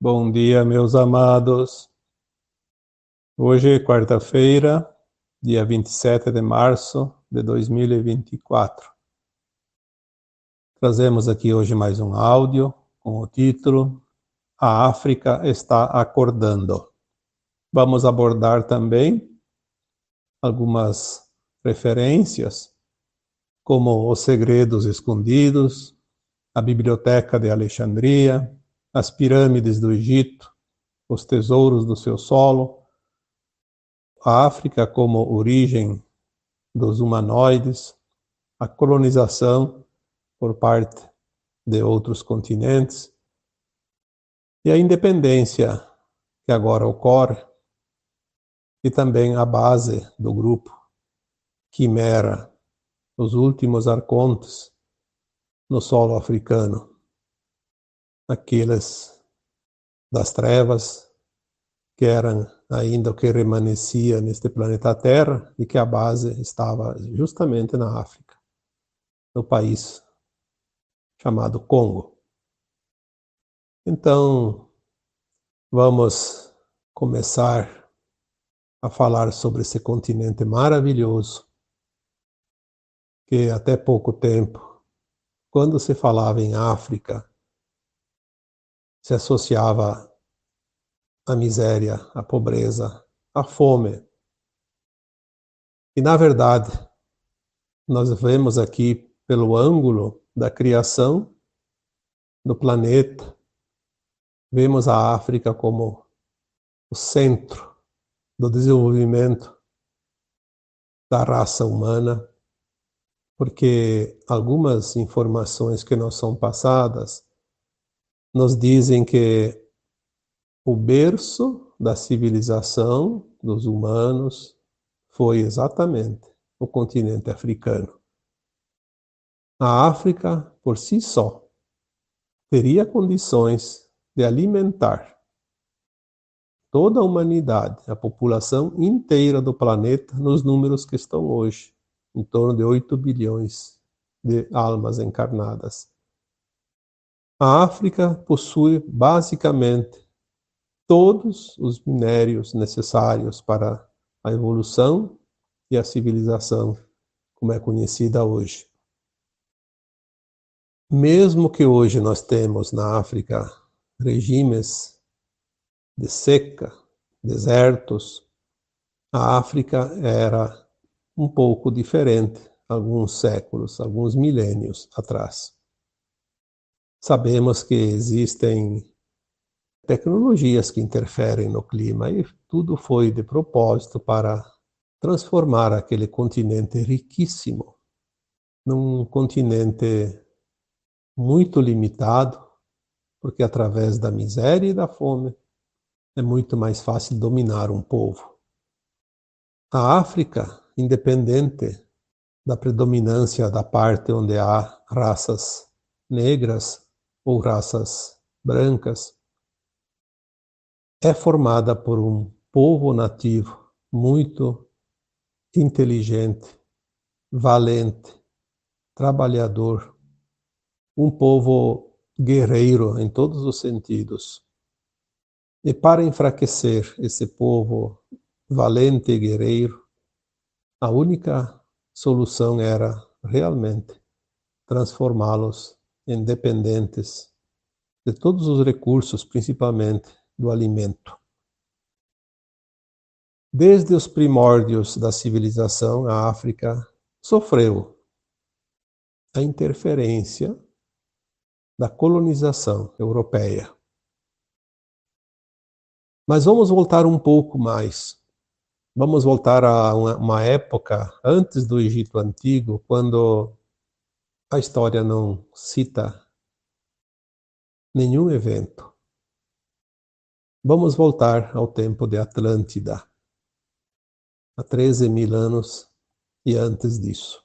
Bom dia, meus amados. Hoje é quarta-feira, dia 27 de março de 2024. Trazemos aqui hoje mais um áudio com o título A África está acordando. Vamos abordar também algumas referências, como os segredos escondidos, a Biblioteca de Alexandria, as pirâmides do Egito, os tesouros do seu solo, a África como origem dos humanoides, a colonização por parte de outros continentes e a independência que agora ocorre, e também a base do grupo Quimera, os últimos arcontes no solo africano, aqueles das trevas que eram ainda o que remanescia neste planeta Terra e que a base estava justamente na África, no país chamado Congo. Então, vamos começar a falar sobre esse continente maravilhoso que até pouco tempo, quando se falava em África, se associava à miséria, à pobreza, à fome. E, na verdade, nós vemos aqui pelo ângulo da criação do planeta, vemos a África como o centro do desenvolvimento da raça humana, porque algumas informações que nos são passadas nos dizem que o berço da civilização dos humanos foi exatamente o continente africano. A África, por si só, teria condições de alimentar toda a humanidade, a população inteira do planeta, nos números que estão hoje, em torno de 8 bilhões de almas encarnadas. A África possui basicamente todos os minérios necessários para a evolução e a civilização como é conhecida hoje. Mesmo que hoje nós temos na África regimes de seca, desertos, a África era um pouco diferente alguns séculos, alguns milênios atrás. Sabemos que existem tecnologias que interferem no clima e tudo foi de propósito para transformar aquele continente riquíssimo num continente muito limitado, porque através da miséria e da fome é muito mais fácil dominar um povo. A África, independente da predominância da parte onde há raças negras ou raças brancas, é formada por um povo nativo muito inteligente, valente, trabalhador, um povo guerreiro em todos os sentidos. E para enfraquecer esse povo valente e guerreiro, a única solução era realmente transformá-los em dependentes de todos os recursos, principalmente do alimento. Desde os primórdios da civilização, a África sofreu a interferência da colonização europeia. Mas vamos voltar um pouco mais. Vamos voltar a uma época antes do Egito Antigo, quando a história não cita nenhum evento. Vamos voltar ao tempo de Atlântida, há 13.000 anos e antes disso.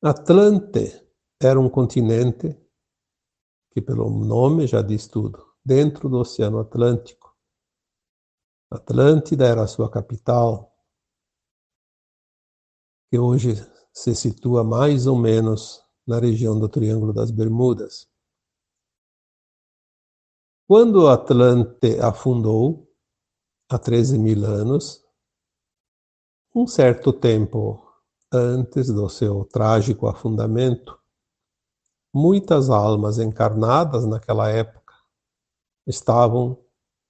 Atlante era um continente que, pelo nome, já diz tudo, dentro do Oceano Atlântico. Atlântida era a sua capital, que hoje se situa mais ou menos na região do Triângulo das Bermudas. Quando Atlante afundou, há 13.000 anos, um certo tempo antes do seu trágico afundamento, muitas almas encarnadas naquela época estavam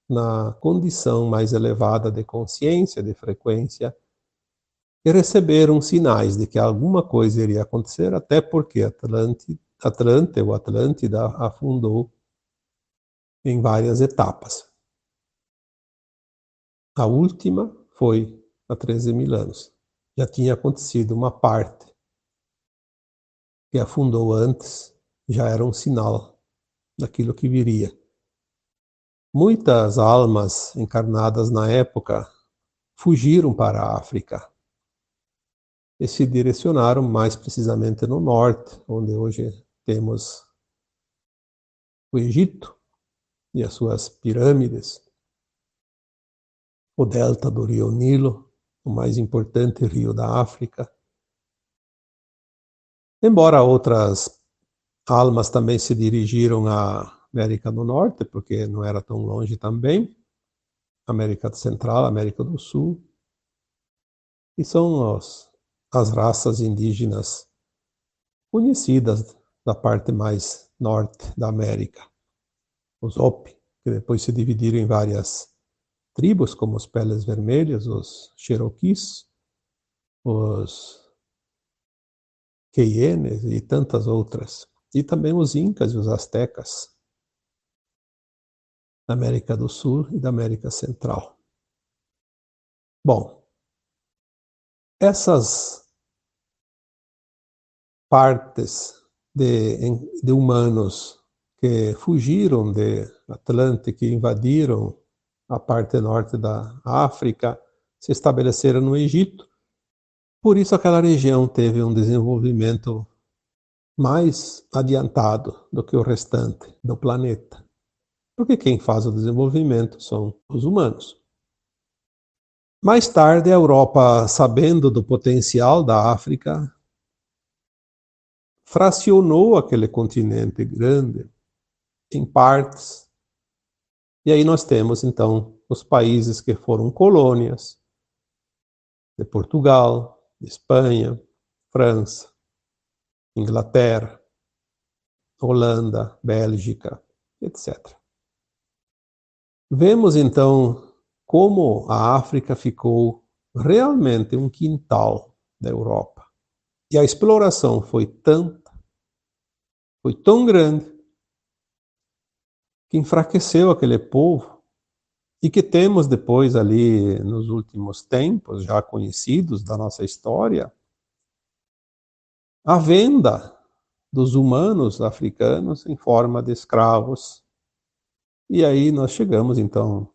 na condição mais elevada de consciência, de frequência, e receberam sinais de que alguma coisa iria acontecer, até porque Atlante ou Atlântida afundou em várias etapas. A última foi há 13.000 anos. Já tinha acontecido uma parte que afundou antes, já era um sinal daquilo que viria. Muitas almas encarnadas na época fugiram para a África e se direcionaram mais precisamente no norte, onde hoje temos o Egito e as suas pirâmides, o delta do rio Nilo, o mais importante rio da África. Embora outras almas também se dirigiram à América do Norte, porque não era tão longe também, América Central, América do Sul, e são as raças indígenas conhecidas da parte mais norte da América, os Hopi, que depois se dividiram em várias tribos, como os Peles Vermelhas, os Cherokees, os Queienes e tantas outras. E também os Incas e os Aztecas, da América do Sul e da América Central. Bom, essas partes de humanos que fugiram de Atlante, que invadiram a parte norte da África, se estabeleceram no Egito. Por isso aquela região teve um desenvolvimento mais adiantado do que o restante do planeta. Porque quem faz o desenvolvimento são os humanos. Mais tarde, a Europa, sabendo do potencial da África, fracionou aquele continente grande em partes. E aí nós temos, então, os países que foram colônias de Portugal, de Espanha, França, Inglaterra, Holanda, Bélgica, etc. Vemos, então, como a África ficou realmente um quintal da Europa. E a exploração foi tanta, foi tão grande, que enfraqueceu aquele povo e que temos depois ali, nos últimos tempos, já conhecidos da nossa história, a venda dos humanos africanos em forma de escravos. E aí nós chegamos, então,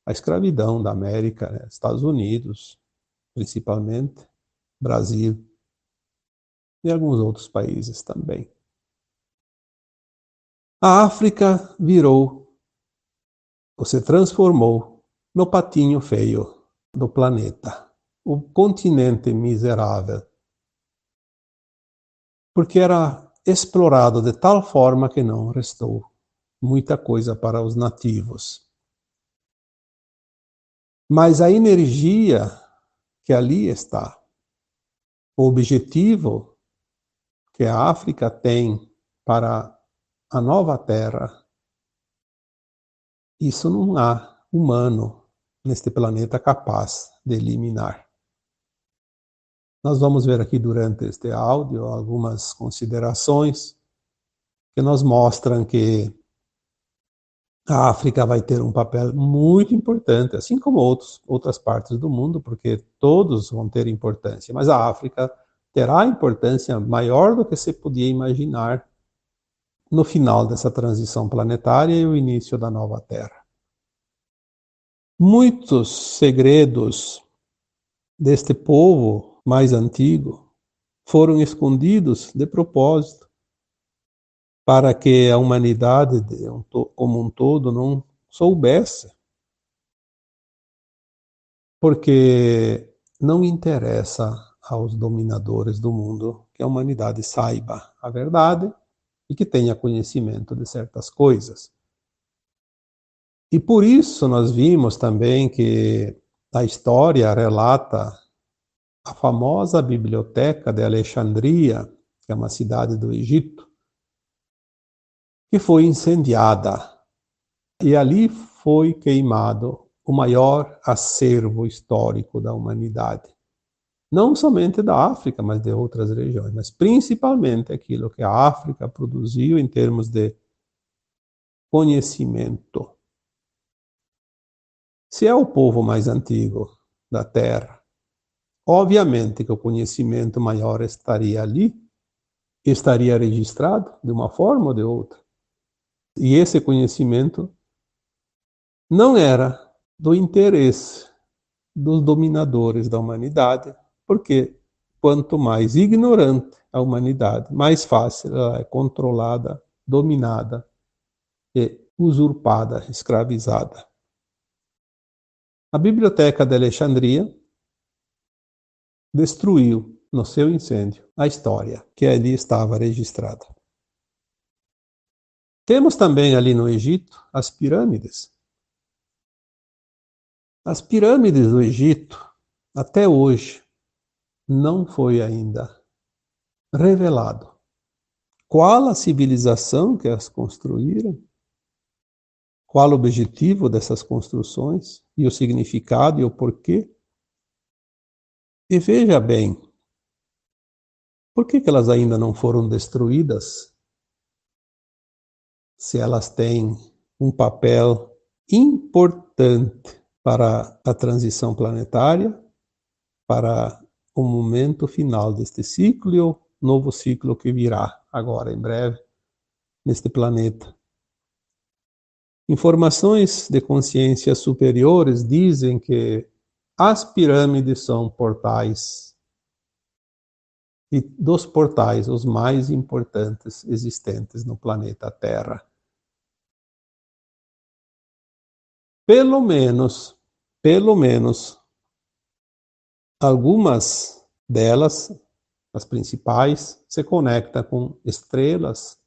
à escravidão da América, né? Estados Unidos, principalmente, Brasil e alguns outros países também. A África virou, ou se transformou, no patinho feio do planeta, o continente miserável, porque era explorado de tal forma que não restou muita coisa para os nativos. Mas a energia que ali está, o objetivo que a África tem para a nova Terra, isso não há humano neste planeta capaz de eliminar. Nós vamos ver aqui durante este áudio algumas considerações que nos mostram que a África vai ter um papel muito importante, assim como outras partes do mundo, porque todos vão ter importância, mas a África terá importância maior do que se podia imaginar no final dessa transição planetária e o início da nova Terra. Muitos segredos deste povo mais antigo foram escondidos de propósito, para que a humanidade como um todo não soubesse. Porque não interessa aos dominadores do mundo que a humanidade saiba a verdade e que tenha conhecimento de certas coisas. E por isso nós vimos também que a história relata a famosa biblioteca de Alexandria, que é uma cidade do Egito, que foi incendiada. E ali foi queimado o maior acervo histórico da humanidade. Não somente da África, mas de outras regiões, mas principalmente aquilo que a África produziu em termos de conhecimento. Se é o povo mais antigo da Terra, obviamente que o conhecimento maior estaria ali, estaria registrado de uma forma ou de outra. E esse conhecimento não era do interesse dos dominadores da humanidade, porque quanto mais ignorante a humanidade, mais fácil ela é controlada, dominada e usurpada, escravizada. A Biblioteca de Alexandria destruiu, no seu incêndio, a história que ali estava registrada. Temos também ali no Egito as pirâmides. As pirâmides do Egito, até hoje, não foi ainda revelado qual a civilização que as construíram, qual o objetivo dessas construções e o significado e o porquê. E veja bem, por que elas ainda não foram destruídas se elas têm um papel importante para a transição planetária, para o momento final deste ciclo e o novo ciclo que virá agora em breve neste planeta. Informações de consciências superiores dizem que as pirâmides são portais, e dos portais os mais importantes existentes no planeta Terra. Pelo menos, algumas delas, as principais, se conectam com estrelas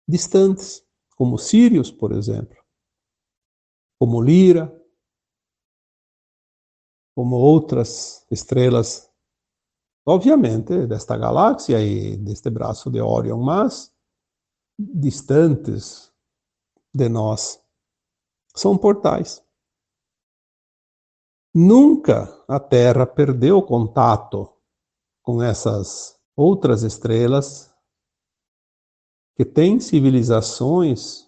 distantes, como Sírius, por exemplo, como Lira, como outras estrelas, obviamente, desta galáxia e deste braço de Órion, mas distantes de nós. São portais. Nunca a Terra perdeu contato com essas outras estrelas que têm civilizações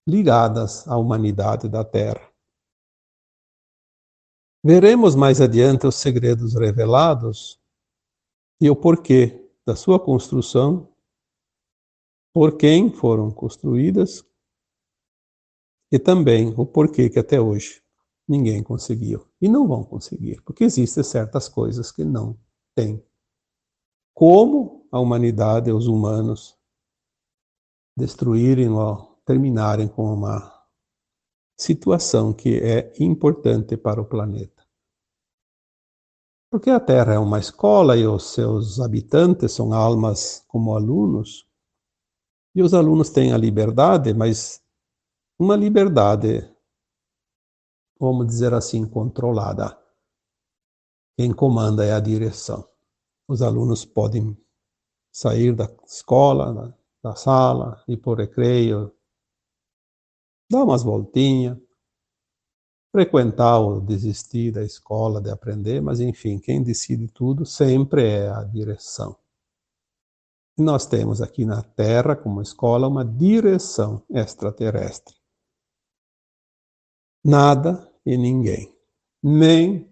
ligadas à humanidade da Terra. Veremos mais adiante os segredos revelados e o porquê da sua construção, por quem foram construídas e também o porquê que até hoje ninguém conseguiu. E não vão conseguir, porque existem certas coisas que não têm. Como a humanidade, os humanos, destruírem ou terminarem com uma situação que é importante para o planeta. Porque a Terra é uma escola e os seus habitantes são almas como alunos, e os alunos têm a liberdade, mas uma liberdade, vamos dizer assim, controlada. Quem comanda é a direção. Os alunos podem sair da escola, da sala, ir para o recreio, dar umas voltinhas, frequentar ou desistir da escola, de aprender, mas enfim, quem decide tudo sempre é a direção. E nós temos aqui na Terra, como escola, uma direção extraterrestre. Nada e ninguém, nem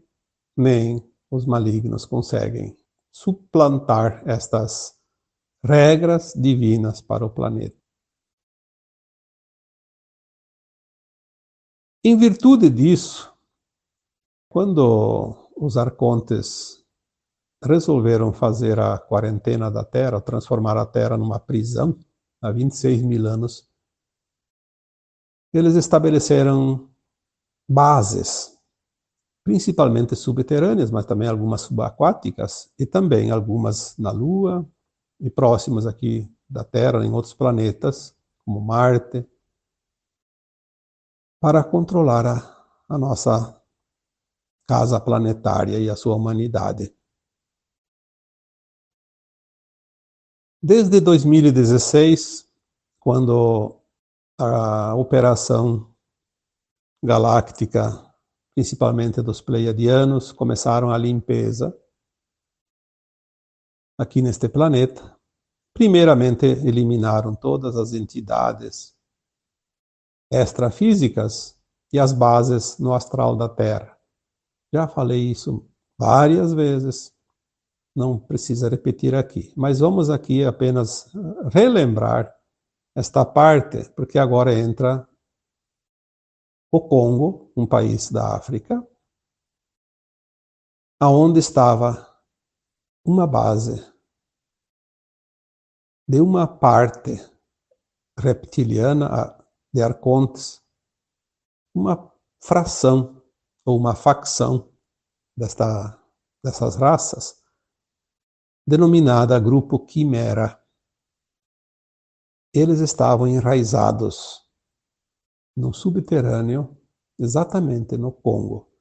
os malignos conseguem suplantar estas regras divinas para o planeta. Em virtude disso, quando os arcontes resolveram fazer a quarentena da Terra, transformar a Terra numa prisão, há 26 mil anos, eles estabeleceram bases, principalmente subterrâneas, mas também algumas subaquáticas, e também algumas na Lua, e próximas aqui da Terra, em outros planetas, como Marte, para controlar a nossa casa planetária e a sua humanidade. Desde 2016, quando a operação galáctica, principalmente dos pleiadianos, começaram a limpeza aqui neste planeta, primeiramente eliminaram todas as entidades extrafísicas e as bases no astral da Terra. Já falei isso várias vezes, não precisa repetir aqui. Mas vamos aqui apenas relembrar esta parte, porque agora entra o Congo, um país da África, aonde estava uma base de uma parte reptiliana de arcontes, uma fração ou uma facção dessas raças, denominada Grupo Quimera. Eles estavam enraizados no subterrâneo, exatamente no Congo.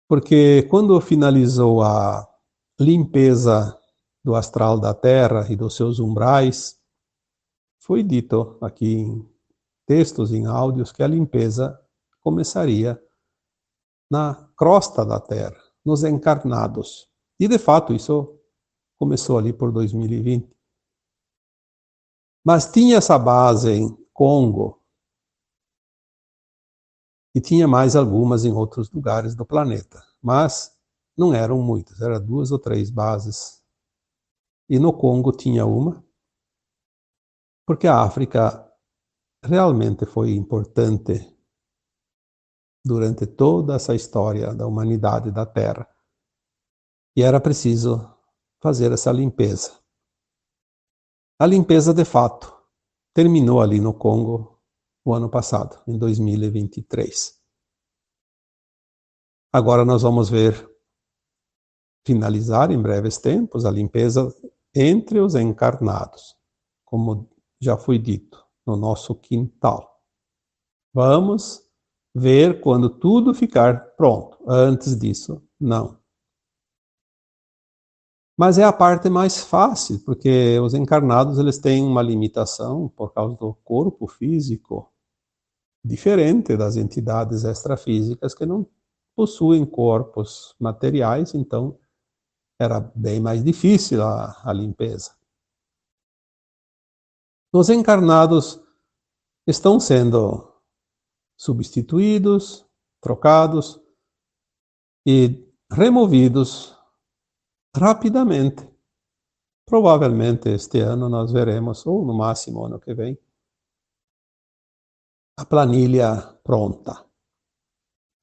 Porque quando finalizou a limpeza do astral da Terra e dos seus umbrais, foi dito aqui em textos, em áudios, que a limpeza começaria na crosta da Terra, nos encarnados. E, de fato, isso começou ali por 2020. Mas tinha essa base em Congo e tinha mais algumas em outros lugares do planeta. Mas não eram muitas, eram 2 ou 3 bases. E no Congo tinha uma, porque a África realmente foi importante durante toda essa história da humanidade da Terra. E era preciso fazer essa limpeza. A limpeza, de fato, terminou ali no Congo o ano passado, em 2023. Agora nós vamos ver finalizar em breves tempos a limpeza entre os encarnados, como já foi dito, no nosso quintal. Vamos ver quando tudo ficar pronto. Antes disso, não. Mas é a parte mais fácil, porque os encarnados eles têm uma limitação por causa do corpo físico, diferente das entidades extrafísicas que não possuem corpos materiais, então era bem mais difícil a limpeza. Os encarnados estão sendo substituídos, trocados e removidos rapidamente. Provavelmente este ano nós veremos, ou no máximo ano que vem, a planilha pronta.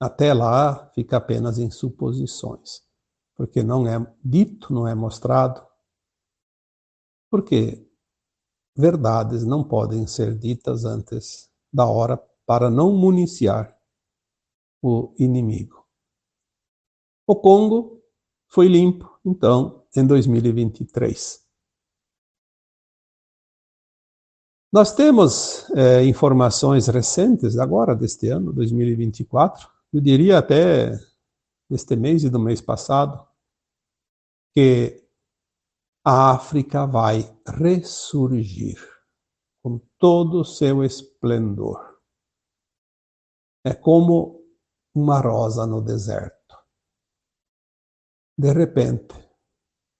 Até lá fica apenas em suposições, porque não é dito, não é mostrado, porque verdades não podem ser ditas antes da hora para não municiar o inimigo. O Congo foi limpo, então, em 2023. Nós temos informações recentes, agora deste ano, 2024, eu diria até deste mês e do mês passado, que a África vai ressurgir com todo o seu esplendor. É como uma rosa no deserto. De repente,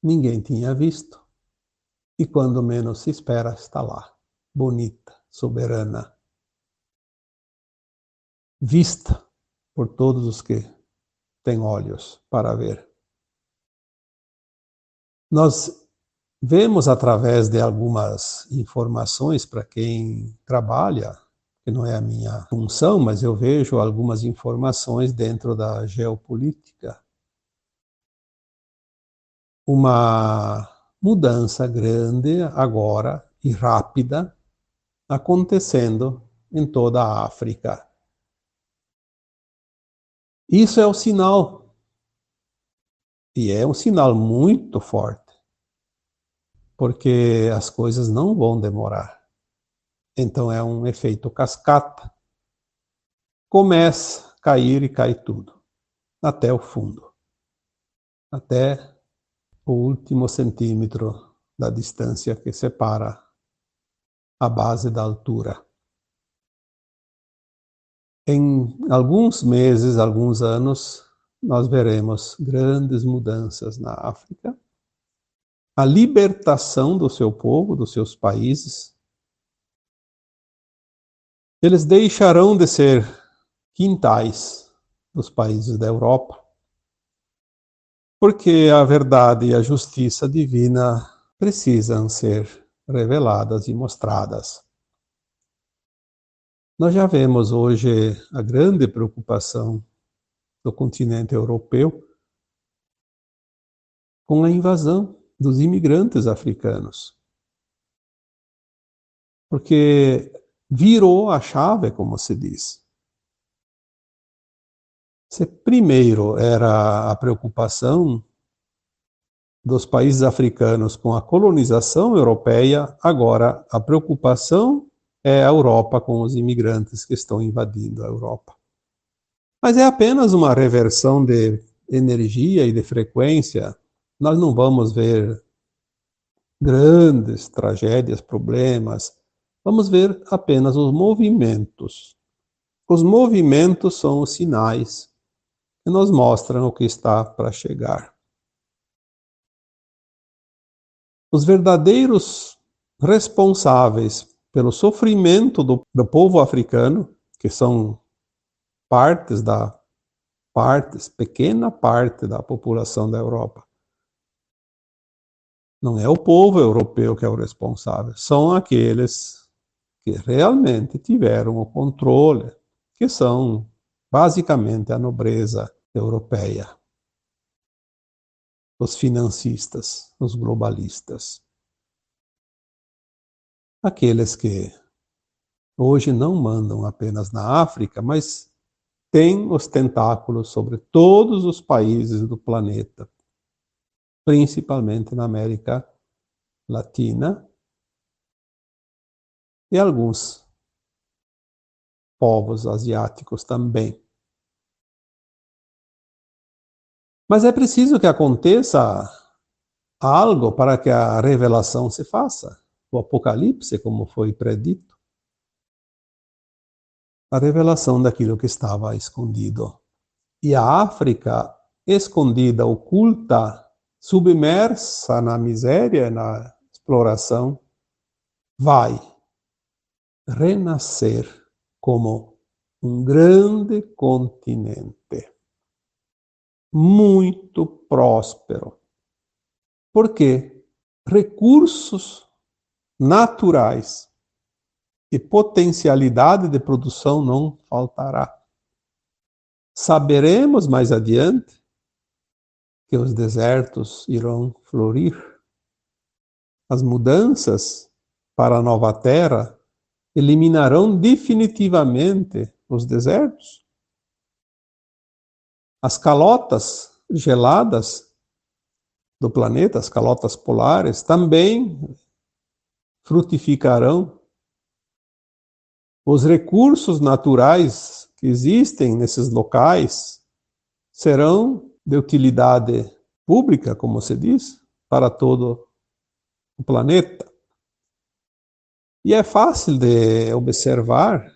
ninguém tinha visto, e quando menos se espera, está lá, bonita, soberana, vista por todos os que têm olhos para ver. Nós vemos através de algumas informações para quem trabalha, que não é a minha função, mas eu vejo algumas informações dentro da geopolítica, uma mudança grande agora e rápida acontecendo em toda a África. Isso é o sinal, e é um sinal muito forte, porque as coisas não vão demorar. Então é um efeito cascata. começa a cair e cai tudo, até o fundo, até o último centímetro da distância que separa a base da altura. Em alguns meses, alguns anos, nós veremos grandes mudanças na África, a libertação do seu povo, dos seus países. Eles deixarão de ser quintais dos países da Europa, porque a verdade e a justiça divina precisam ser reveladas e mostradas. Nós já vemos hoje a grande preocupação do continente europeu com a invasão dos imigrantes africanos. Porque virou a chave, como se diz. Se primeiro era a preocupação dos países africanos com a colonização europeia, agora a preocupação é a Europa com os imigrantes que estão invadindo a Europa. Mas é apenas uma reversão de energia e de frequência. Nós não vamos ver grandes tragédias, problemas. Vamos ver apenas os movimentos. Os movimentos são os sinais que nos mostram o que está para chegar. Os verdadeiros responsáveis pelo sofrimento do povo africano, que são pequena parte da população da Europa. Não é o povo europeu que é o responsável, são aqueles que realmente tiveram o controle, que são basicamente a nobreza europeia, os financistas, os globalistas. Aqueles que hoje não mandam apenas na África, mas têm os tentáculos sobre todos os países do planeta, principalmente na América Latina e alguns povos asiáticos também. Mas é preciso que aconteça algo para que a revelação se faça. O Apocalipse, como foi predito, a revelação daquilo que estava escondido. E a África, escondida, oculta, submersa na miséria, na exploração, vai renascer como um grande continente, muito próspero. Porque recursos naturais e potencialidade de produção não faltará. Saberemos mais adiante que os desertos irão florir. As mudanças para a nova terra eliminarão definitivamente os desertos. As calotas geladas do planeta, as calotas polares, também frutificarão. Os recursos naturais que existem nesses locais serão de utilidade pública, como se diz, para todo o planeta. E é fácil de observar,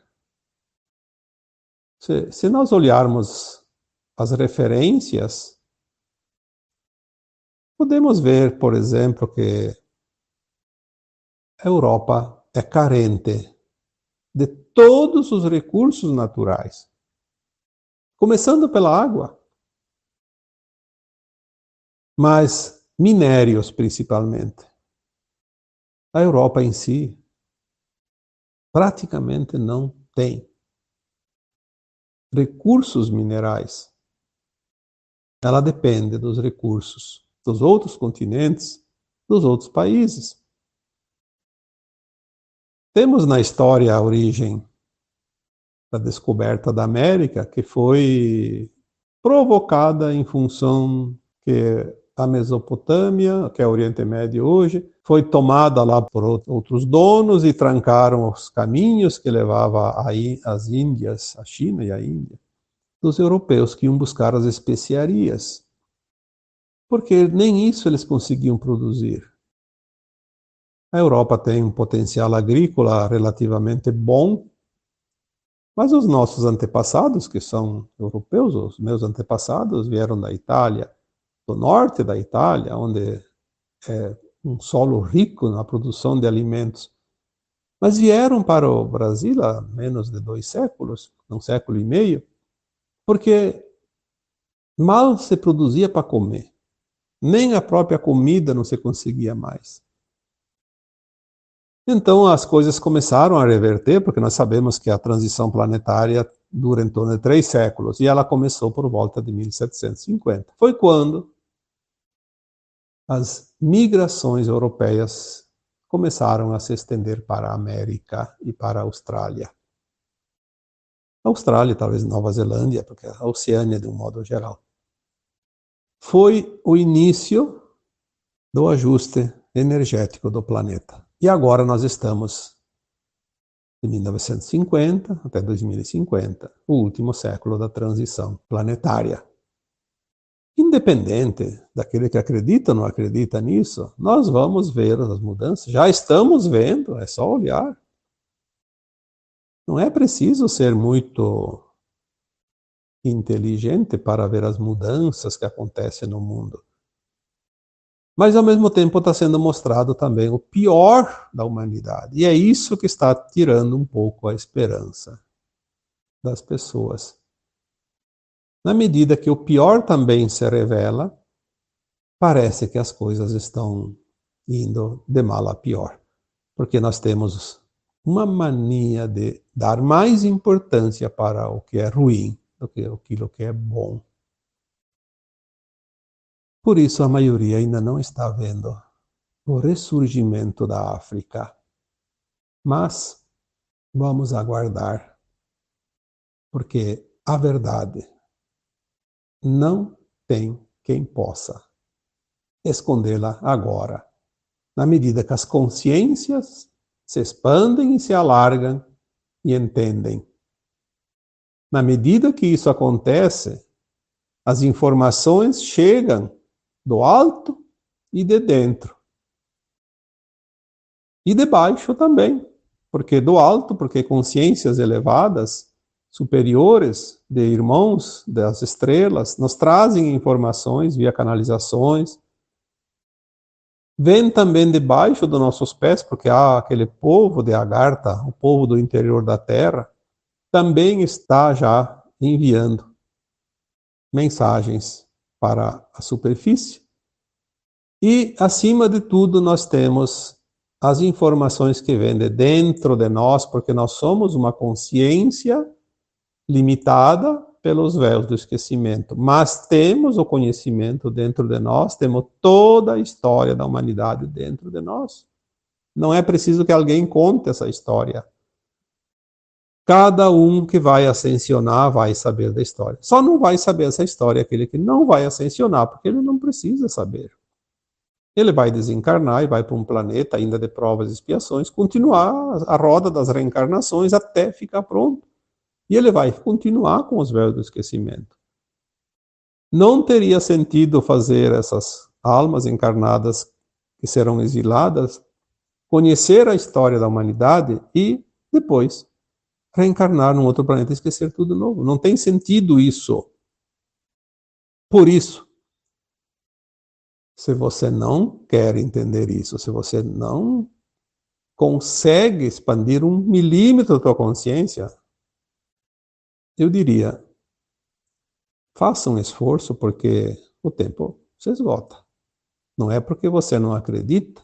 se nós olharmos as referências, podemos ver, por exemplo, que a Europa é carente de todos os recursos naturais, começando pela água, mas minérios principalmente. A Europa em si praticamente não tem recursos minerais. Ela depende dos recursos dos outros continentes, dos outros países. Temos na história a origem da descoberta da América, que foi provocada em função que a Mesopotâmia, que é o Oriente Médio hoje, foi tomada lá por outros donos e trancaram os caminhos que levavam às Índias, a China e a Índia, dos europeus que iam buscar as especiarias, porque nem isso eles conseguiam produzir. A Europa tem um potencial agrícola relativamente bom, mas os nossos antepassados, que são europeus, os meus antepassados vieram da Itália, do norte da Itália, onde é um solo rico na produção de alimentos, mas vieram para o Brasil há menos de 2 séculos, 1,5 séculos, porque mal se produzia para comer, nem a própria comida não se conseguia mais. Então as coisas começaram a reverter, porque nós sabemos que a transição planetária dura em torno de 3 séculos, e ela começou por volta de 1750. Foi quando as migrações europeias começaram a se estender para a América e para a Austrália. Austrália, talvez Nova Zelândia, porque a Oceânia de um modo geral. Foi o início do ajuste energético do planeta. E agora nós estamos de 1950 até 2050, o último século da transição planetária. Independente daquele que acredita ou não acredita nisso, nós vamos ver as mudanças. Já estamos vendo, é só olhar. Não é preciso ser muito inteligente para ver as mudanças que acontecem no mundo. Mas, ao mesmo tempo, está sendo mostrado também o pior da humanidade. E é isso que está tirando um pouco a esperança das pessoas. Na medida que o pior também se revela, parece que as coisas estão indo de mal a pior. Porque nós temos uma mania de dar mais importância para o que é ruim do que aquilo que é bom. Por isso a maioria ainda não está vendo o ressurgimento da África. Mas vamos aguardar, porque a verdade não tem quem possa escondê-la agora, na medida que as consciências se expandem e se alargam e entendem. Na medida que isso acontece, as informações chegam do alto e de dentro. E de baixo também, porque do alto, porque consciências elevadas, superiores, de irmãos das estrelas, nos trazem informações via canalizações. Vem também debaixo dos nossos pés, porque há aquele povo de Agartha, o povo do interior da Terra, também está já enviando mensagens para a superfície. E, acima de tudo, nós temos as informações que vêm de dentro de nós, porque nós somos uma consciência limitada pelos véus do esquecimento. Mas temos o conhecimento dentro de nós, temos toda a história da humanidade dentro de nós. Não é preciso que alguém conte essa história. Cada um que vai ascensionar vai saber da história. Só não vai saber essa história aquele que não vai ascensionar, porque ele não precisa saber. Ele vai desencarnar e vai para um planeta ainda de provas e expiações, continuar a roda das reencarnações até ficar pronto. E ele vai continuar com os véus do esquecimento. Não teria sentido fazer essas almas encarnadas que serão exiladas conhecer a história da humanidade e depois reencarnar num outro planeta e esquecer tudo de novo. Não tem sentido isso. Por isso, se você não quer entender isso, se você não consegue expandir 1 milímetro da tua consciência, eu diria, faça um esforço, porque o tempo se esgota. Não é porque você não acredita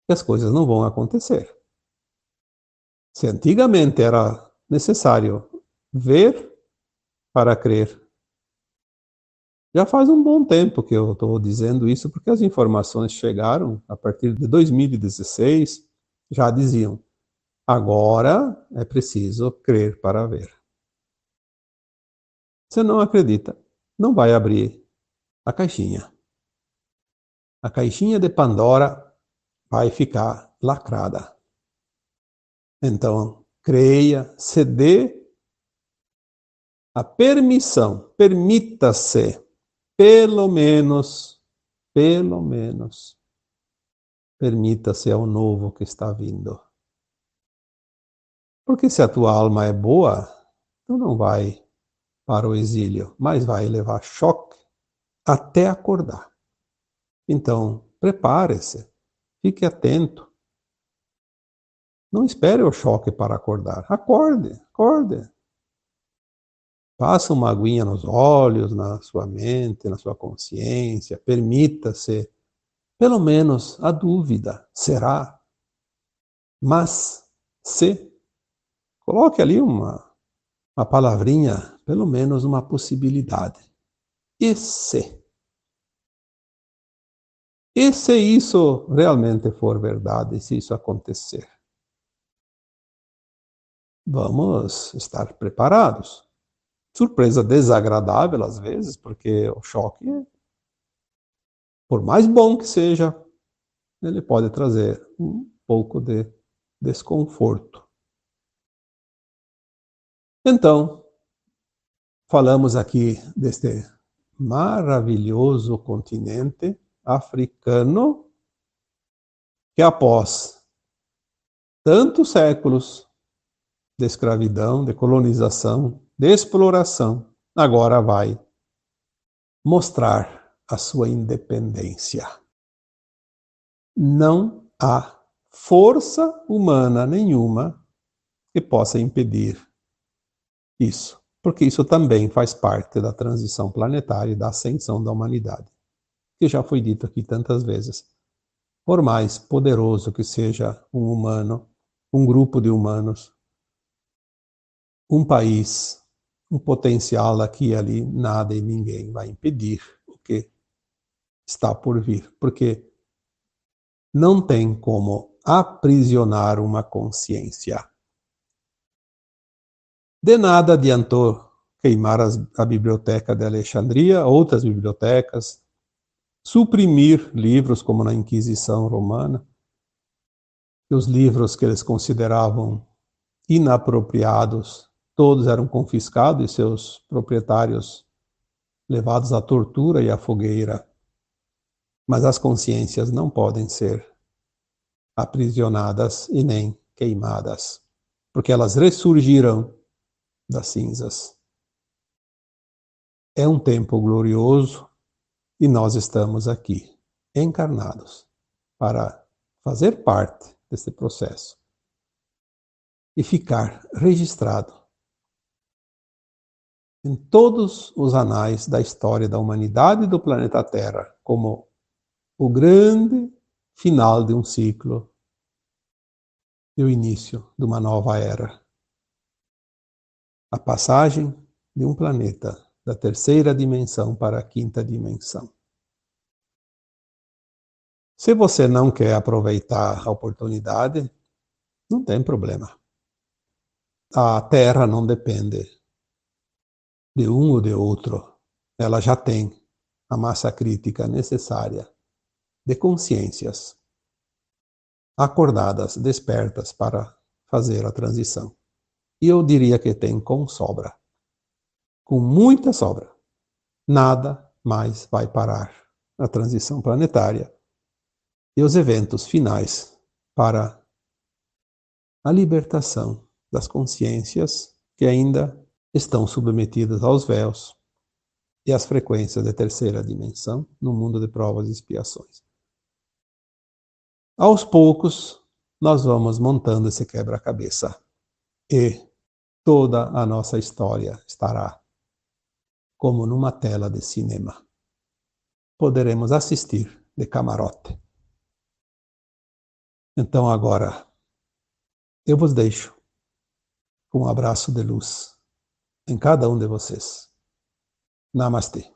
que as coisas não vão acontecer. Se antigamente era necessário ver para crer, já faz um bom tempo que eu estou dizendo isso, porque as informações chegaram a partir de 2016, já diziam, agora é preciso crer para ver. Você não acredita, não vai abrir a caixinha. a caixinha de Pandora vai ficar lacrada. Então, creia, se dê a permissão, permita-se, pelo menos, permita-se ao novo que está vindo. Porque se a tua alma é boa, tu não vai para o exílio, mas vai levar choque até acordar. Então, prepare-se, fique atento. Não espere o choque para acordar. Acorde, acorde. Passa uma aguinha nos olhos, na sua mente, na sua consciência. Permita-se, pelo menos, a dúvida. Será? Mas, se. Coloque ali uma palavrinha, pelo menos uma possibilidade. E se? E se isso realmente for verdade, se isso acontecer? Vamos estar preparados. Surpresa desagradável às vezes, porque o choque, por mais bom que seja, ele pode trazer um pouco de desconforto. Então, falamos aqui deste maravilhoso continente africano que após tantos séculos de escravidão, de colonização, de exploração, agora vai mostrar a sua independência. Não há força humana nenhuma que possa impedir isso, porque isso também faz parte da transição planetária e da ascensão da humanidade, que já foi dito aqui tantas vezes. Por mais poderoso que seja um humano, um grupo de humanos, um país, um potencial aqui e ali, nada e ninguém vai impedir o que está por vir, porque não tem como aprisionar uma consciência. De nada adiantou queimar a biblioteca de Alexandria, outras bibliotecas, suprimir livros como na Inquisição Romana, e os livros que eles consideravam inapropriados, todos eram confiscados e seus proprietários levados à tortura e à fogueira. Mas as consciências não podem ser aprisionadas e nem queimadas, porque elas ressurgirão das cinzas. É um tempo glorioso e nós estamos aqui, encarnados, para fazer parte desse processo e ficar registrado em todos os anais da história da humanidade e do planeta Terra como o grande final de um ciclo e o início de uma nova era. A passagem de um planeta da terceira dimensão para a quinta dimensão. Se você não quer aproveitar a oportunidade, não tem problema. A Terra não depende de um ou de outro. Ela já tem a massa crítica necessária de consciências acordadas, despertas para fazer a transição. E eu diria que tem com sobra. Com muita sobra. Nada mais vai parar a transição planetária e os eventos finais para a libertação das consciências que ainda estão submetidas aos véus e às frequências da terceira dimensão no mundo de provas e expiações. Aos poucos, nós vamos montando esse quebra-cabeça e toda a nossa história estará como numa tela de cinema. Poderemos assistir de camarote. Então agora, eu vos deixo com um abraço de luz em cada um de vocês. Namastê.